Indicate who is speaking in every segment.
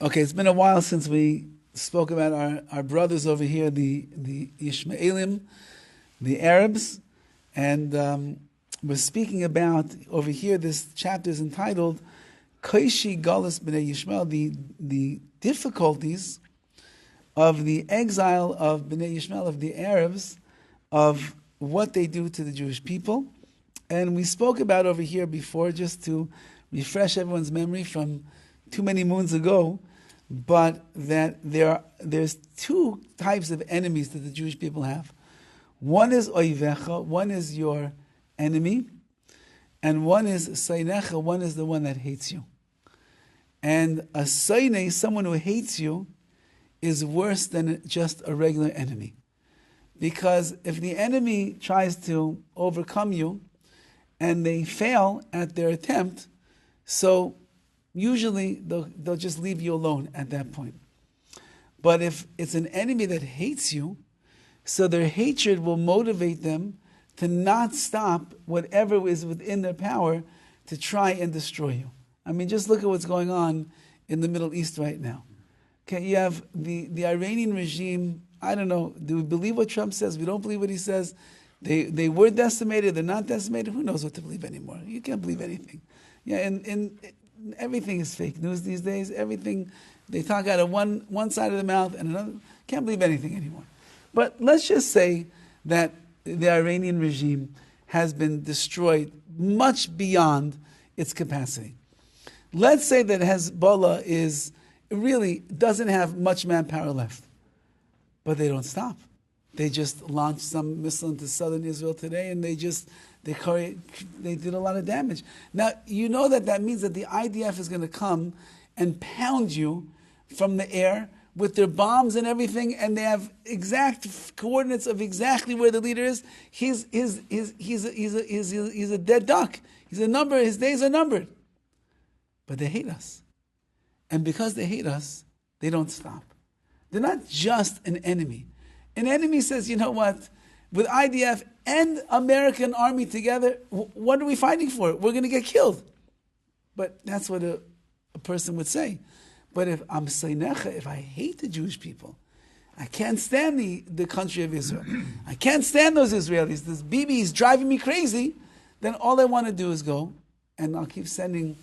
Speaker 1: Okay, it's been a while since we spoke about our brothers over here, the Yishmaelim, the Arabs, and we're speaking about over here. This chapter is entitled "Kaishi Galus B'nei Yishmael," the difficulties of the exile of B'nei Yishmael, of the Arabs, of what they do to the Jewish people. And we spoke about over here before, just to refresh everyone's memory from too many moons ago, but that there's two types of enemies that the Jewish people have. One is oivecha, one is your enemy, and one is sainecha, one is the one that hates you. And a saine, someone who hates you, is worse than just a regular enemy. Because if the enemy tries to overcome you and they fail at their attempt, so usually they'll just leave you alone at that point. But if it's an enemy that hates you, so their hatred will motivate them to not stop whatever is within their power to try and destroy you. I mean, just look at what's going on in the Middle East right now. Okay, you have the Iranian regime. I don't know, do we believe what Trump says? We don't believe what he says. They were decimated, they're not decimated. Who knows what to believe anymore? You can't believe anything. Yeah, and everything is fake news these days. Everything, they talk out of one side of the mouth and another. Can't believe anything anymore. But let's just say that the Iranian regime has been destroyed much beyond its capacity. Let's say that Hezbollah really doesn't have much manpower left. But they don't stop. They just launched some missile into southern Israel today, and they did a lot of damage. Now, you know that means that the IDF is going to come and pound you from the air with their bombs and everything, and they have exact coordinates of exactly where the leader is. He's a dead duck. He's a number. His days are numbered. But they hate us. And because they hate us, they don't stop. They're not just an enemy. An enemy says, you know what, with IDF and American army together, what are we fighting for? We're going to get killed. But that's what a person would say. But if I'm Seinecha, if I hate the Jewish people, I can't stand the country of Israel, I can't stand those Israelis, this Bibi is driving me crazy, then all I want to do is go, and I'll keep sending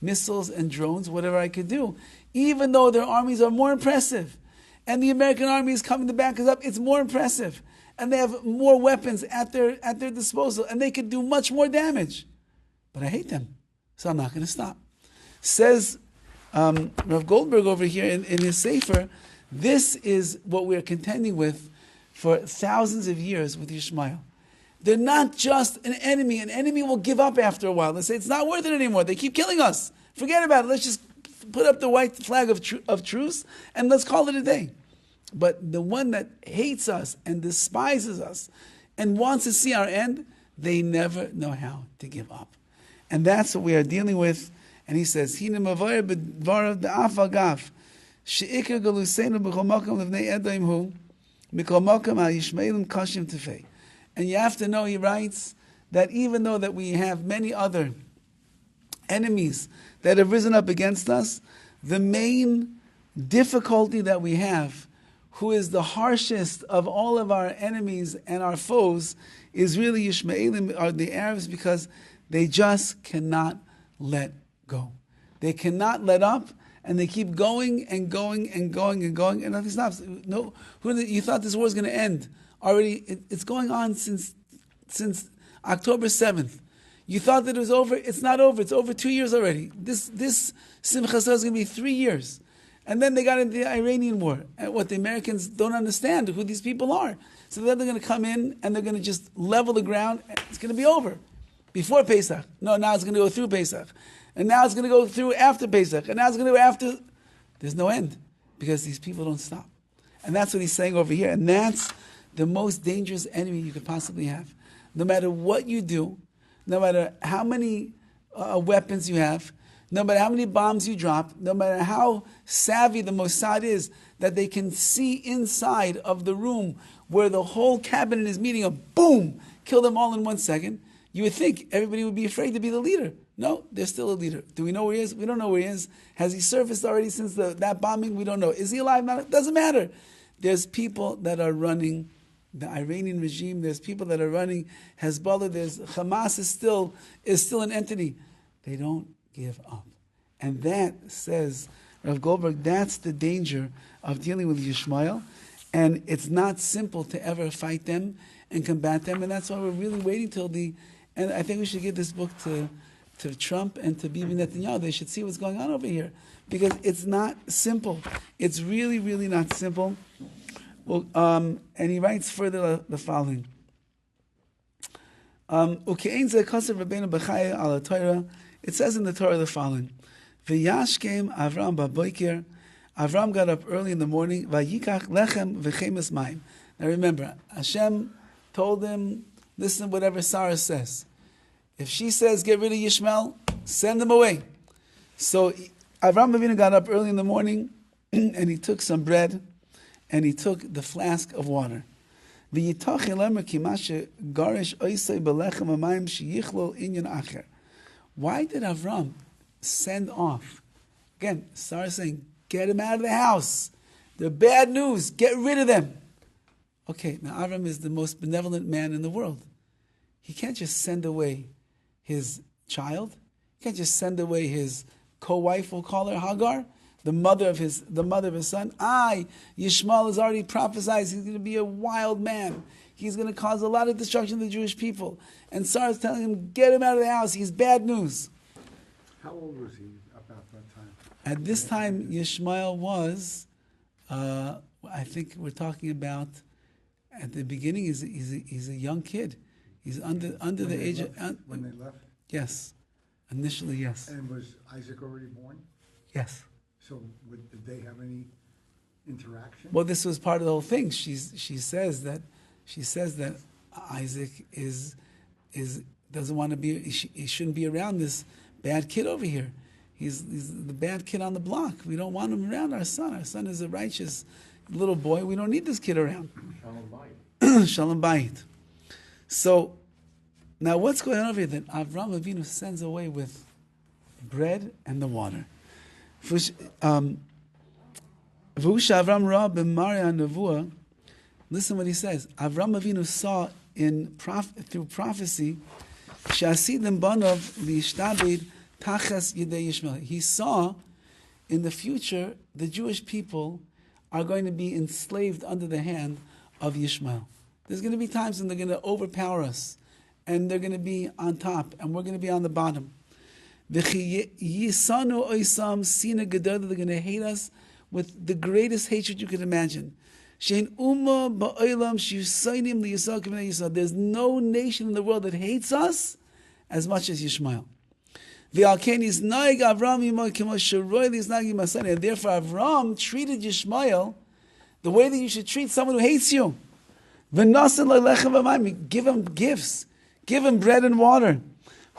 Speaker 1: missiles and drones, whatever I could do, even though their armies are more impressive. And the American army is coming to back us up. It's more impressive. And they have more weapons at their disposal. And they could do much more damage. But I hate them. So I'm not going to stop. Says Rav Goldberg over here in his Sefer, this is what we're contending with for thousands of years with Yishmael. They're not just an enemy. An enemy will give up after a while. They say, it's not worth it anymore. They keep killing us. Forget about it. Let's just put up the white flag of truce and let's call it a day. But the one that hates us and despises us and wants to see our end, they never know how to give up. And that's what we are dealing with. And he says, and you have to know, he writes, that even though that we have many other enemies that have risen up against us, the main difficulty that we have, who is the harshest of all of our enemies and our foes, is really Yishmaelim, or the Arabs, because they just cannot let go. They cannot let up, and they keep going and going and going and going, and nothing stops. No, you thought this war was going to end already? It's going on since October 7th. You thought that it was over. It's not over. It's over 2 years already. This Simcha is going to be 3 years. And then they got into the Iranian war. And what the Americans don't understand who these people are. So then they're going to come in and they're going to just level the ground. And it's going to be over. Before Pesach. No, now it's going to go through Pesach. And now it's going to go through after Pesach. And now it's going to go after. There's no end. Because these people don't stop. And that's what he's saying over here. And that's the most dangerous enemy you could possibly have. No matter what you do, no matter how many weapons you have, no matter how many bombs you drop, no matter how savvy the Mossad is, that they can see inside of the room where the whole cabinet is meeting, boom, kill them all in 1 second, you would think everybody would be afraid to be the leader. No, there's still a leader. Do we know where he is? We don't know where he is. Has he surfaced already since that bombing? We don't know. Is he alive? Not, doesn't matter. There's people that are running the Iranian regime. There's people that are running Hezbollah. There's Hamas is still an entity. They don't give up. And that, says Rav Goldberg, that's the danger of dealing with Yishmael. And it's not simple to ever fight them and combat them. And that's why we're really waiting till the... And I think we should give this book to Trump and to Bibi Netanyahu. They should see what's going on over here. Because it's not simple. It's really, really not simple. Well, and he writes further the following. It says in the Torah the following. V'yashkem Avram ba'boker. Avram got up early in the morning. Vayikach lechem v'chemes mayim. Now remember, Hashem told him, listen whatever Sarah says. If she says get rid of Yishmael, send him away. So Avram Avinu got up early in the morning and he took some bread and he took the flask of water. Why did Avram send off? Again, Sarah is saying, get him out of the house. They're bad news. Get rid of them. Okay, now Avram is the most benevolent man in the world. He can't just send away his child. He can't just send away his co-wife, we'll call her Hagar, the mother of his son. Yishmael has already prophesied he's going to be a wild man. He's going to cause a lot of destruction to the Jewish people. And Sarah's telling him, get him out of the house. He's bad news.
Speaker 2: How old was he about that time?
Speaker 1: At this time, Yishmael was, I think we're talking about, at the beginning, he's a young kid. He's under the age of...
Speaker 2: When they left?
Speaker 1: Yes. Initially, yes.
Speaker 2: And was Isaac already born?
Speaker 1: Yes.
Speaker 2: So did they have any interaction?
Speaker 1: Well, this was part of the whole thing. She says that Isaac doesn't want to be. He shouldn't be around this bad kid over here. He's the bad kid on the block. We don't want him around our son. Our son is a righteous little boy. We don't need this kid around.
Speaker 2: Shalom Bayit.
Speaker 1: Shalom Bayit. So now what's going on over here? That Avram Avinu sends away with bread and the water. Listen what he says. Avram Avinu saw through prophecy, he saw in the future the Jewish people are going to be enslaved under the hand of Yishmael. There's going to be times when they're going to overpower us, and they're going to be on top, and we're going to be on the bottom. They're going to hate us with the greatest hatred you can imagine. There's no nation in the world that hates us as much as Yishmael. And therefore Avram treated Yishmael the way that you should treat someone who hates you. Give him gifts. Give him bread and water.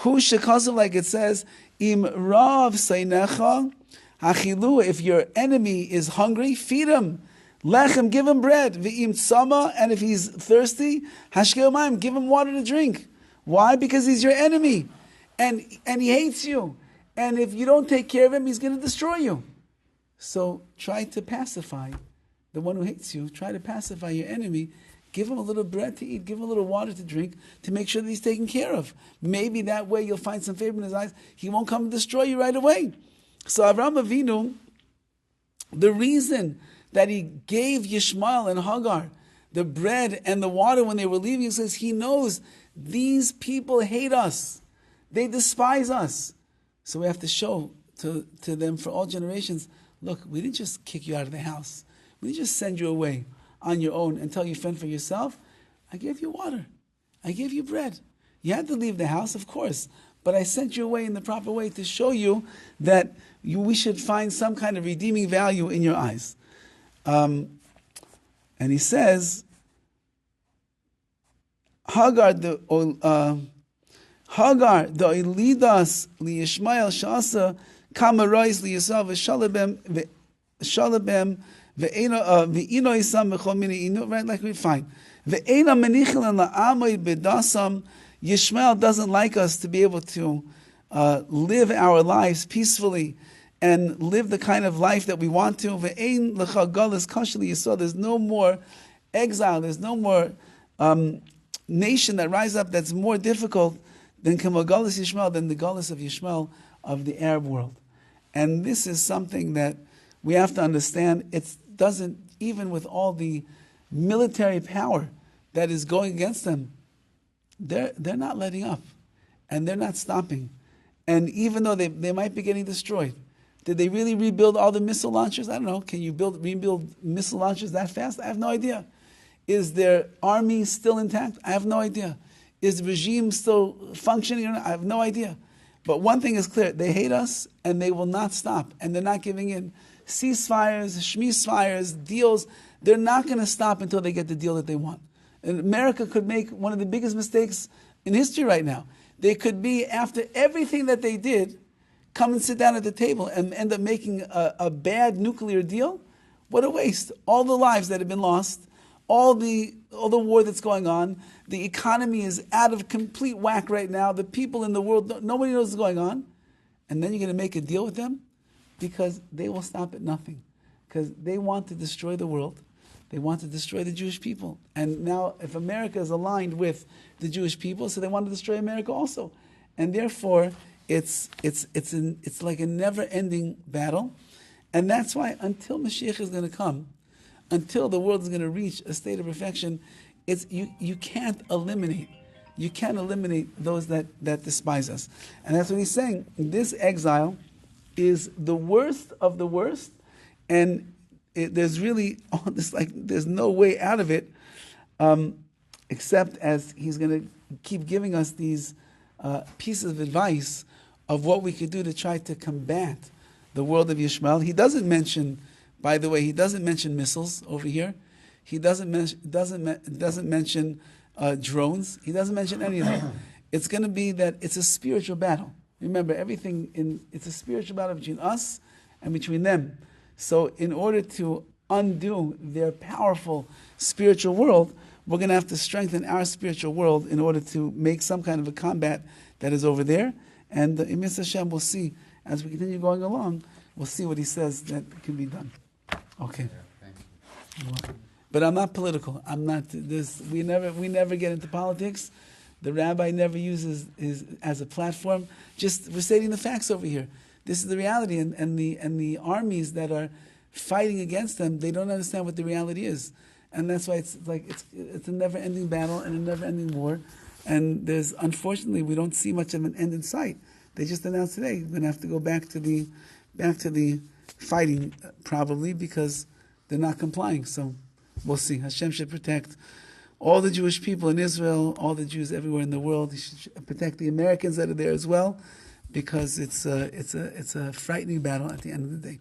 Speaker 1: Like it says, Im rav seinecha hachilu. If your enemy is hungry, feed him. Lechem, give him bread. V'im tzama, and if he's thirsty, hashkel mayim, give him water to drink. Why? Because he's your enemy, and he hates you. And if you don't take care of him, he's going to destroy you. So try to pacify the one who hates you. Try to pacify your enemy. Give him a little bread to eat. Give him a little water to drink to make sure that he's taken care of. Maybe that way you'll find some favor in his eyes. He won't come and destroy you right away. So Avraham Avinu, the reason that he gave Yishmael and Hagar the bread and the water when they were leaving, he says he knows these people hate us. They despise us. So we have to show to them for all generations, look, we didn't just kick you out of the house. We didn't just send you away on your own until you fend for yourself. I gave you water. I gave you bread. You had to leave the house, of course, but I sent you away in the proper way to show you that we should find some kind of redeeming value in your eyes. And he says, Hagar the Oilidas liyishmael shasa kamarais liyasav v'shalabem ve'ino isam v'chol mini inu. Right, like we find ve'ena menichel la'amay bedasam. Yishmael doesn't like us to be able to live our lives peacefully and live the kind of life that we want to. Ve'ein lecha galus kashli yisrael. There's no more exile. There's no more nation that rises up that's more difficult than Galus Yishmael, than the Galus of Yishmael of the Arab world. And this is something that we have to understand. It doesn't, even with all the military power that is going against them, they're not letting up, and they're not stopping. And even though they might be getting destroyed, did they really rebuild all the missile launchers? I don't know. Can you rebuild missile launchers that fast? I have no idea. Is their army still intact? I have no idea. Is the regime still functioning? I have no idea. But one thing is clear. They hate us, and they will not stop. And they're not giving in. Ceasefires, schmeesfires, deals, they're not going to stop until they get the deal that they want. And America could make one of the biggest mistakes in history right now. They could be, after everything that they did, come and sit down at the table and end up making a bad nuclear deal. What a waste. All the lives that have been lost, all the war that's going on, the economy is out of complete whack right now. The people in the world, nobody knows what's going on. And then you're going to make a deal with them? Because they will stop at nothing. Because they want to destroy the world. They want to destroy the Jewish people. And now, if America is aligned with the Jewish people, so they want to destroy America also. And therefore, it's like a never-ending battle. And that's why until Mashiach is going to come, until the world is going to reach a state of perfection, you can't eliminate. You can't eliminate those that despise us. And that's what he's saying. This exile is the worst of the worst, and there's really there's no way out of it, except as he's going to keep giving us these pieces of advice of what we could do to try to combat the world of Yishmael. He doesn't mention, by the way, he doesn't mention missiles over here. He doesn't mention drones. He doesn't mention any of that. It's going to be that it's a spiritual battle. Remember, it's a spiritual battle between us and between them. So in order to undo their powerful spiritual world, we're going to have to strengthen our spiritual world in order to make some kind of a combat that is over there. And in Mr. Hashem, we'll see, as we continue going along, we'll see what he says that can be done. Okay.
Speaker 2: Yeah, thank you.
Speaker 1: But I'm not political. I'm not this. We never get into politics. The rabbi never uses as a platform. Just reciting the facts over here. This is the reality, and the armies that are fighting against them, they don't understand what the reality is, and that's why it's a never-ending battle and a never-ending war. And unfortunately, we don't see much of an end in sight. They just announced today we're going to have to go back to the fighting probably because they're not complying. So we'll see. Hashem should protect all the Jewish people in Israel, all the Jews everywhere in the world. He should protect the Americans that are there as well, because it's a frightening battle at the end of the day.